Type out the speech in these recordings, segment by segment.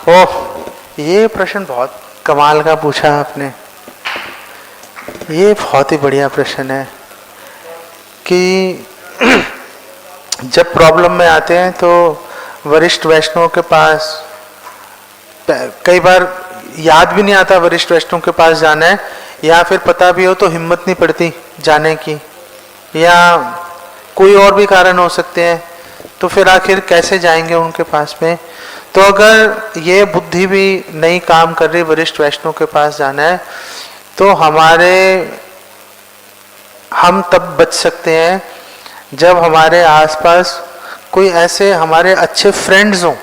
ओह, ये प्रश्न बहुत कमाल का पूछा आपने। ये बहुत ही बढ़िया प्रश्न है कि जब प्रॉब्लम में आते हैं तो वरिष्ठ वैष्णव के पास कई बार याद भी नहीं आता वरिष्ठ वैष्णव के पास जाना है, या फिर पता भी हो तो हिम्मत नहीं पड़ती जाने की, या कोई और भी कारण हो सकते हैं, तो फिर आखिर कैसे जाएंगे उनके पास में। तो अगर ये बुद्धि भी नहीं काम कर रही वरिष्ठ वैष्णव के पास जाना है, तो हम तब बच सकते हैं जब हमारे आसपास कोई ऐसे हमारे अच्छे फ्रेंड्स हों,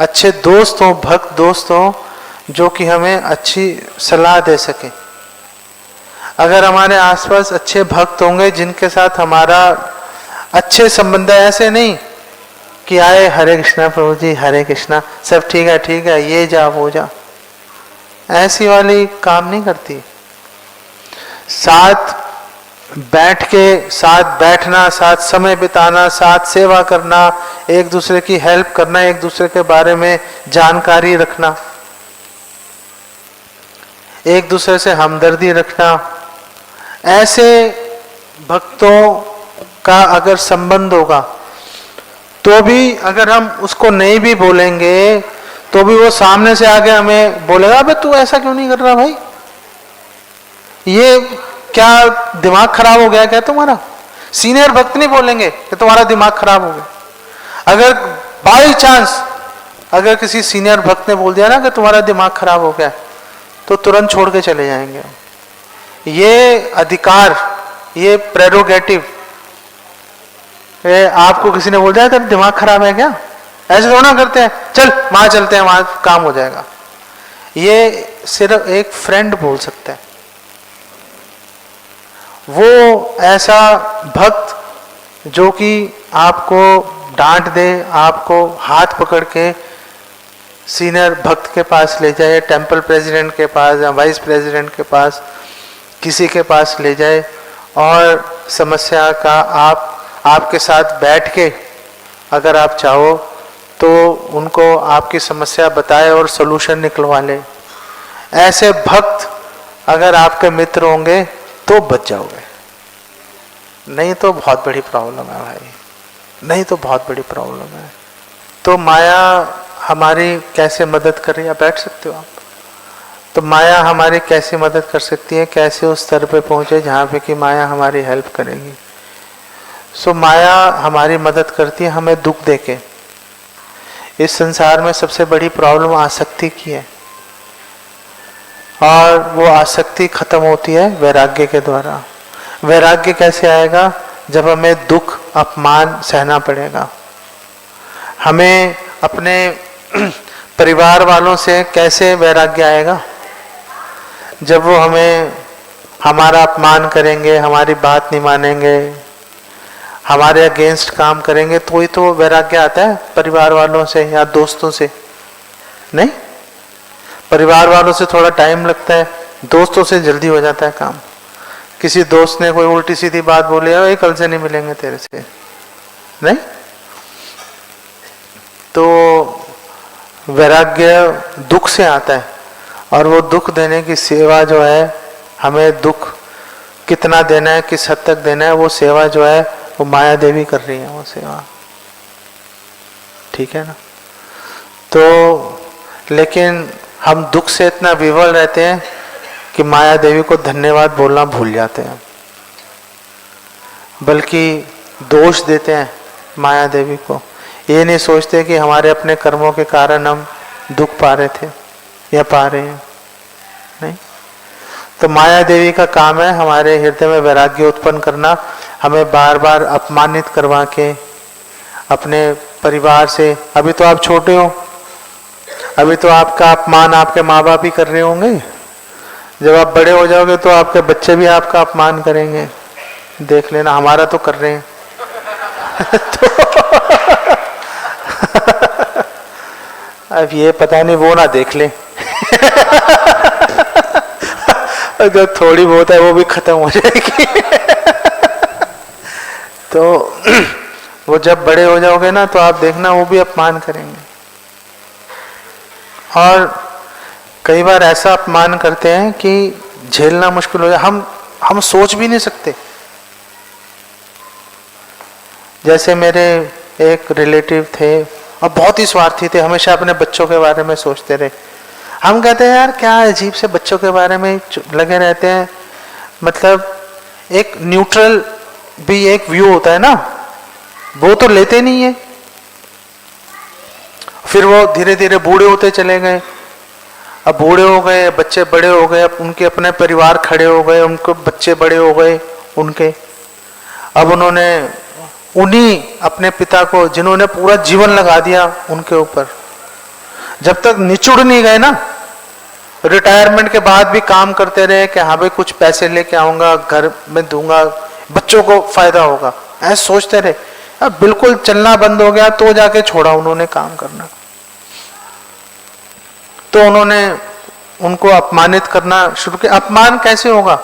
अच्छे दोस्त हों, भक्त दोस्त हों, जो कि हमें अच्छी सलाह दे सके। अगर हमारे आसपास अच्छे भक्त होंगे जिनके साथ हमारा अच्छे संबंध है, ऐसे नहीं कि आए हरे कृष्णा प्रभु जी, हरे कृष्णा, सब ठीक है, ये जा वो जा, ऐसी वाली काम नहीं करती। साथ बैठ के, साथ बैठना, साथ समय बिताना, साथ सेवा करना, एक दूसरे की हेल्प करना, एक दूसरे के बारे में जानकारी रखना, एक दूसरे से हमदर्दी रखना, ऐसे भक्तों का अगर संबंध होगा तो भी अगर हम उसको नहीं भी बोलेंगे तो भी वो सामने से आके हमें बोलेगा, अबे तू ऐसा क्यों नहीं कर रहा भाई, ये क्या दिमाग खराब हो गया क्या तुम्हारा। सीनियर भक्त नहीं बोलेंगे कि तुम्हारा दिमाग खराब हो गया। अगर बाई चांस अगर किसी सीनियर भक्त ने बोल दिया ना कि तुम्हारा दिमाग खराब हो गया, तो तुरंत छोड़ के चले जाएंगे। ये अधिकार, ये प्रेरोगेटिव, आपको किसी ने बोल दिया तेरा दिमाग खराब है क्या, ऐसे थोड़ा करते हैं, चल वहां चलते हैं, वहां काम हो जाएगा। ये सिर्फ एक फ्रेंड बोल सकता है। वो ऐसा भक्त जो कि आपको डांट दे, आपको हाथ पकड़ के सीनियर भक्त के पास ले जाए, टेंपल प्रेसिडेंट के पास या वाइस प्रेसिडेंट के पास, किसी के पास ले जाए और समस्या का आपके साथ बैठ के अगर आप चाहो तो उनको आपकी समस्या बताए और सलूशन निकलवा ले। ऐसे भक्त अगर आपके मित्र होंगे तो बच जाओगे, नहीं तो बहुत बड़ी प्रॉब्लम है भाई, नहीं तो बहुत बड़ी प्रॉब्लम है। तो माया हमारी कैसे मदद कर रही है, बैठ सकते हो आप। तो माया हमारी कैसे मदद कर सकती है, कैसे उस स्तर पे पहुंचे जहाँ पे कि माया हमारी हेल्प करेगी। सो माया हमारी मदद करती है हमें दुख देके। इस संसार में सबसे बड़ी प्रॉब्लम आसक्ति की है, और वो आसक्ति खत्म होती है वैराग्य के द्वारा। वैराग्य कैसे आएगा, जब हमें दुख अपमान सहना पड़ेगा। हमें अपने परिवार वालों से कैसे वैराग्य आएगा, जब वो हमारा अपमान करेंगे, हमारी बात नहीं मानेंगे, हमारे अगेंस्ट काम करेंगे, तो ही तो वैराग्य आता है परिवार वालों से या दोस्तों से। नहीं, परिवार वालों से थोड़ा टाइम लगता है, दोस्तों से जल्दी हो जाता है काम। किसी दोस्त ने कोई उल्टी सीधी बात बोली है, कल से नहीं मिलेंगे तेरे से, नहीं। तो वैराग्य दुख से आता है, और वो दुख देने की सेवा जो है, हमें दुख कितना देना है, किस हद तक देना है, वो सेवा जो है वो माया देवी कर रही है वो सेवा, ठीक है ना। तो लेकिन हम दुख से इतना विवल रहते हैं कि माया देवी को धन्यवाद बोलना भूल जाते हैं, बल्कि दोष देते हैं माया देवी को। ये नहीं सोचते कि हमारे अपने कर्मों के कारण हम दुख पा रहे थे या पा रहे हैं, नहीं। तो माया देवी का काम है हमारे हृदय में वैराग्य उत्पन्न करना, हमें बार बार अपमानित करवा के अपने परिवार से। अभी तो आप छोटे हो, अभी तो आपका अपमान आपके माँ बाप ही कर रहे होंगे, जब आप बड़े हो जाओगे तो आपके बच्चे भी आपका अपमान करेंगे, देख लेना। हमारा तो कर रहे हैं तो अब ये पता नहीं वो ना देख ले अगर थोड़ी बहुत है वो भी खत्म हो जाएगी तो वो जब बड़े हो जाओगे ना तो आप देखना वो भी अपमान करेंगे। और कई बार ऐसा अपमान करते हैं कि झेलना मुश्किल हो जाए, हम सोच भी नहीं सकते। जैसे मेरे एक रिलेटिव थे और बहुत ही स्वार्थी थे, हमेशा अपने बच्चों के बारे में सोचते रहे। हम कहते हैं यार क्या अजीब से बच्चों के बारे में लगे रहते हैं, मतलब एक न्यूट्रल भी एक व्यू होता है ना, वो तो लेते नहीं है। फिर वो धीरे धीरे बूढ़े होते चले गए, अब बूढ़े हो गए, बच्चे बड़े हो गए, अब उनके अपने परिवार खड़े हो गए, उनको बच्चे बड़े हो गए उनके। अब उन्होंने उन्हीं अपने पिता को जिन्होंने पूरा जीवन लगा दिया उनके ऊपर, जब तक निचुड़ नहीं गए ना, रिटायरमेंट के बाद भी काम करते रहे कि हाँ भाई कुछ पैसे लेके आऊंगा, घर में दूंगा, बच्चों को फायदा होगा, ऐसे सोचते रहे। अब बिल्कुल चलना बंद हो गया तो जाके छोड़ा उन्होंने काम करना। तो उन्होंने उनको अपमानित करना शुरू किया। अपमान कैसे होगा?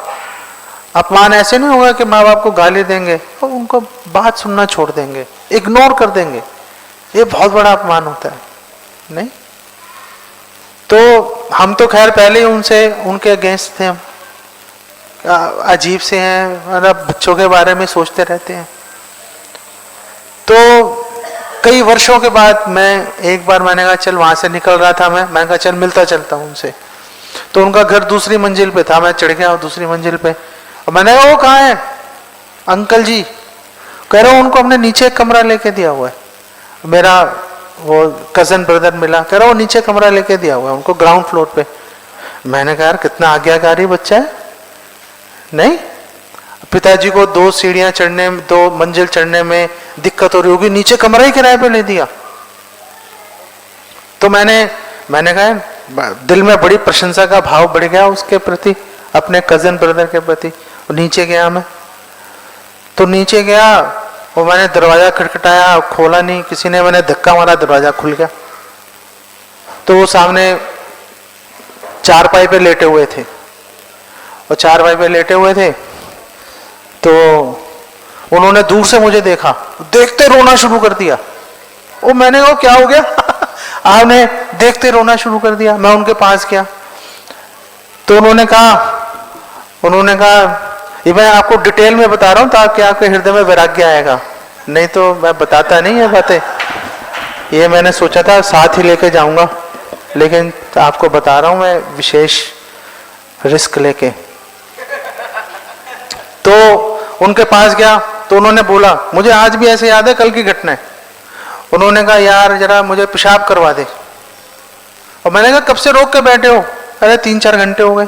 अपमान ऐसे नहीं होगा कि माँ बाप को गाली देंगे और उनको बात सुनना छोड़ देंगे, इग्नोर कर देंगे, ये बहुत बड़ा अपमान होता है। नहीं तो हम तो खैर पहले ही उनके अगेंस्ट थे, हम अजीब से हैं, मतलब बच्चों के बारे में सोचते रहते हैं। तो कई वर्षों के बाद एक बार मैंने कहा चल, वहां से निकल रहा था मैंने कहा चल मिलता चलता हूं उनसे। तो उनका घर दूसरी मंजिल पे था, मैं चढ़ गया दूसरी मंजिल पे और मैंने कहा वो कहाँ है? अंकल जी कह रहा हूँ उनको हमने नीचे एक कमरा लेके दिया हुआ है। मेरा वो कजन ब्रदर मिला, कह रहा वो नीचे कमरा लेके दिया हुआ है उनको ग्राउंड फ्लोर पे। मैंने कहा यार कितना आज्ञाकारी बच्चा है। नहीं, पिताजी को 2 सीढ़ियां चढ़ने, 2 मंजिल चढ़ने में दिक्कत हो रही होगी, नीचे कमरा ही किराए पे ले दिया। तो मैंने कहा दिल में बड़ी प्रशंसा का भाव बढ़ गया उसके प्रति, अपने कजन ब्रदर के प्रति। नीचे गया मैं, तो नीचे गया और मैंने दरवाजा खटखटाया, खोला नहीं किसी ने, मैंने धक्का मारा, दरवाजा खुल गया। तो वो सामने चारपाई पे लेटे हुए थे, और चारपाई पे लेटे हुए थे तो उन्होंने दूर से मुझे देखा, देखते रोना शुरू कर दिया। वो मैंने कहा क्या हो गया? आपने देखते रोना शुरू कर दिया। मैं उनके पास गया तो उन्होंने कहा ये मैं आपको डिटेल में बता रहा हूं ताकि आपके हृदय में वैराग्य आएगा, नहीं तो मैं बताता नहीं है बातें। ये मैंने सोचा था साथ ही लेके जाऊंगा, लेकिन आपको बता रहा हूं मैं विशेष रिस्क लेके। तो उनके पास गया तो उन्होंने बोला, मुझे आज भी ऐसे याद है कल की घटना है। उन्होंने कहा यार जरा मुझे पेशाब करवा दे। और मैंने कहा कब से रोक के बैठे हो? अरे 3-4 घंटे हो गए।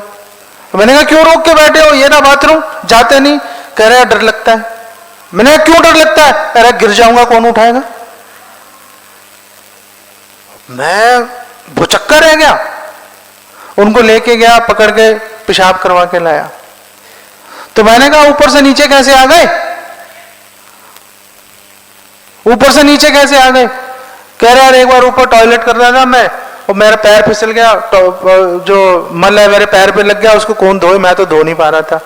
मैंने कहा क्यों रोक के बैठे हो? ये ना बाथरूम जाते नहीं? कह रहे डर लगता है। मैंने कहा क्यों डर लगता है? अरे गिर जाऊंगा कौन उठाएगा। मैं भुचक्का रह गया। उनको लेके गया, पकड़ के पेशाब करवा के लाया। तो मैंने कहा ऊपर से नीचे कैसे आ गए? ऊपर से नीचे कैसे आ गए? कह रहा यार एक बार ऊपर टॉयलेट कर रहा था मैं और मेरा पैर फिसल गया, जो मल है मेरे पैर पे लग गया, उसको कौन धोए, मैं तो धो नहीं पा रहा था।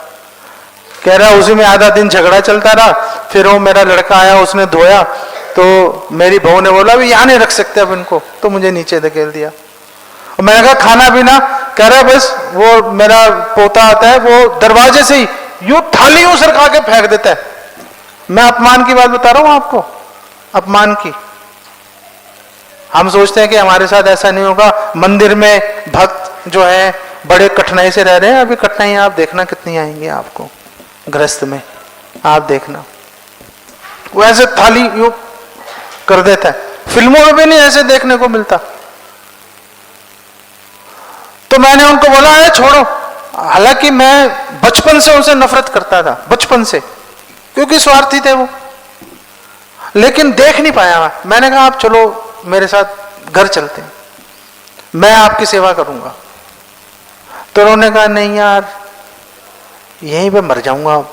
कह रहा उसी में आधा दिन झगड़ा चलता रहा, फिर वो मेरा लड़का आया उसने धोया, तो मेरी बहू ने बोला भी यहाँ नहीं रख सकते अब इनको, तो मुझे नीचे धकेल दिया। और मैंने कहा खाना पीना? कह रहा बस वो मेरा पोता आता है वो दरवाजे से ही यूं थाली यूं सरका के फेंक देता है। मैं अपमान की बात बता रहा हूं आपको, अपमान की। हम सोचते हैं कि हमारे साथ ऐसा नहीं होगा। मंदिर में भक्त जो है बड़े कठिनाई से रह रहे हैं, अभी कठिनाई आप देखना कितनी आएंगी आपको गृहस्थ में, आप देखना। वो ऐसे थाली यूं कर देता है, फिल्मों में भी नहीं ऐसे देखने को मिलता। तो मैंने उनको बोला है छोड़ो। हालांकि मैं बचपन से उनसे नफरत करता था, बचपन से, क्योंकि स्वार्थी थे वो, लेकिन देख नहीं पाया। मैंने कहा आप चलो मेरे साथ घर चलते हैं, मैं आपकी सेवा करूंगा। तो उन्होंने कहा नहीं यार यहीं पे मर जाऊंगा, अब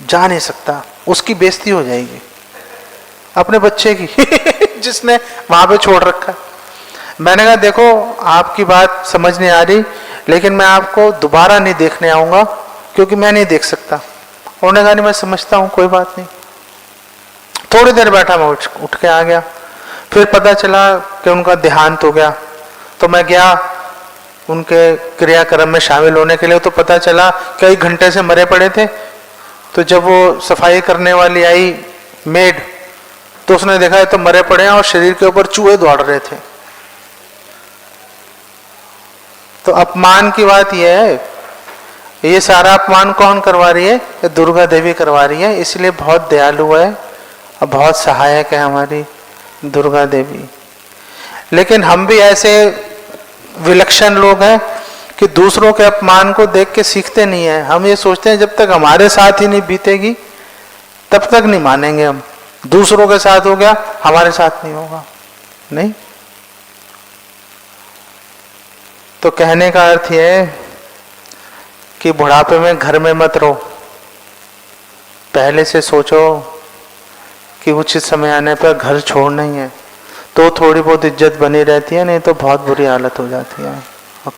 जा नहीं सकता, उसकी बेइज्जती हो जाएगी अपने बच्चे की जिसने वहां पे छोड़ रखा। मैंने कहा देखो आपकी बात समझ नहीं आ रही, लेकिन मैं आपको दोबारा नहीं देखने आऊंगा क्योंकि मैं नहीं देख सकता। उन्होंने कहा नहीं मैं समझता हूं, कोई बात नहीं। थोड़ी देर बैठा मैं उठ के आ गया। फिर पता चला कि उनका देहांत हो गया। तो मैं गया उनके क्रियाक्रम में शामिल होने के लिए, तो पता चला कई घंटे से मरे पड़े थे। तो जब वो सफाई करने वाली आई मेड, तो उसने देखा है तो मरे पड़े हैं और शरीर के ऊपर चूहे दौड़ रहे थे। तो अपमान की बात यह है, ये सारा अपमान कौन करवा रही है? ये दुर्गा देवी करवा रही है। इसलिए बहुत दयालु है और बहुत सहायक है हमारी दुर्गा देवी। लेकिन हम भी ऐसे विलक्षण लोग हैं कि दूसरों के अपमान को देख के सीखते नहीं है। हम ये सोचते हैं जब तक हमारे साथ ही नहीं बीतेगी तब तक नहीं मानेंगे हम। दूसरों के साथ हो गया, हमारे साथ नहीं होगा, नहीं। तो कहने का अर्थ यह है कि बुढ़ापे में घर में मत रहो, पहले से सोचो कि उचित समय आने पर घर छोड़ना ही है, तो थोड़ी बहुत इज्जत बनी रहती है, नहीं तो बहुत बुरी हालत हो जाती है।